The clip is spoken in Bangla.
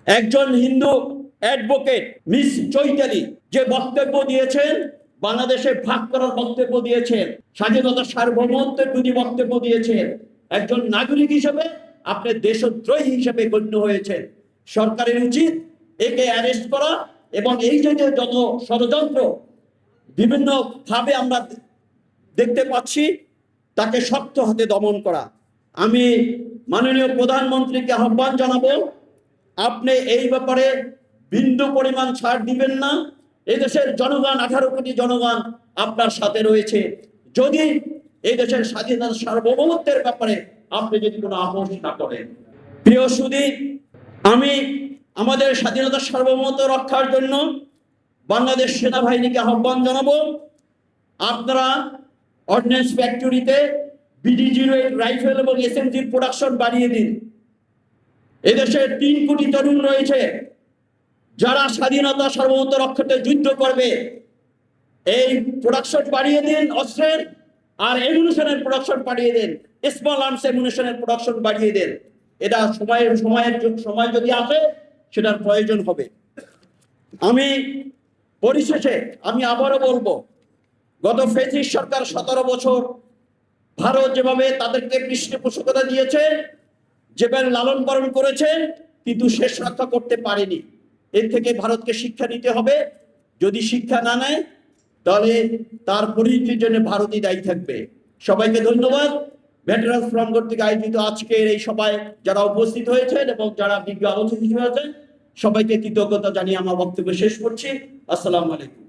একজন হিন্দু অ্যাডভোকেট মিস চৈতালি যে বক্তব্য দিয়েছেন, বাংলাদেশে ভাগ করার বক্তব্য দিয়েছেন, স্বাধীনতা সার্বভৌমত্বের বিরোধী বক্তব্য দিয়েছেন, একজন নাগরিক হিসেবে আপনি দেশদ্রোহী হিসেবে গণ্য হয়েছেন। সরকারের উচিত একে অ্যারেস্ট করা এবং এই যে যত ষড়যন্ত্র বিভিন্ন ভাবে আমরা দেখতে পাচ্ছি তাকে শক্ত হাতে দমন করা। আমি মাননীয় প্রধানমন্ত্রীকে আহ্বান জানাবো, আপনি এই ব্যাপারে বিন্দু পরিমাণ ছাড় দিবেন না। এই দেশের জনগণ 18 কোটি জনগণ আপনার সাথে রয়েছে। যদি এই দেশের স্বাধীনতা সার্বভৌমত্বের ব্যাপারে আপনি যদি কোনো আপোষ না করেন। প্রিয় সুধী, আমি আমাদের স্বাধীনতা সার্বভৌমত্ব রক্ষার জন্য বাংলাদেশ সেনাবাহিনীকে আহ্বান জানাবো, আপনারা অর্ডিন্যান্স ফ্যাক্টরিতে BD-08 রাইফেল এবং SMGর প্রোডাকশন বাড়িয়ে দিন। এদেশের 3 কোটি তরুণ রয়েছে যারা স্বাধীনতা সার্বভৌমত্ব রক্ষাতে যুদ্ধ করবে। এই প্রোডাকশন বাড়িয়ে দিন অস্ত্রের, আর এমুনিশনের প্রোডাকশন বাড়িয়ে দিন, স্মল আর্মস এমুনিশনের প্রোডাকশন বাড়িয়ে দেন। এটা সময় যদি আসে সেটার প্রয়োজন হবে। আমি পরিশেষে আবারও বলবো, গত ফ্যাসিস্ট সরকার 17 বছর ভারত যেভাবে তাদেরকে পৃষ্ঠপোষকতা দিয়েছে, যেভাবে লালন পালন করেছে, কিন্তু শেষ রক্ষা করতে পারেনি। এর থেকে ভারতকে শিক্ষা নিতে হবে। যদি শিক্ষা না নেয় তাহলে তার পরিণতির জন্য ভারতই দায়ী থাকবে। সবাইকে ধন্যবাদ। ভেটারান্স ফোরাম কর্তৃক আয়োজিত আজকের এই সভায় যারা উপস্থিত হয়েছেন এবং যারা বিজ্ঞ আলোচক হিসেবে আছেন, সবাইকে কৃতজ্ঞতা জানিয়ে আমার বক্তব্য শেষ করছি। আসসালামু আলাইকুম।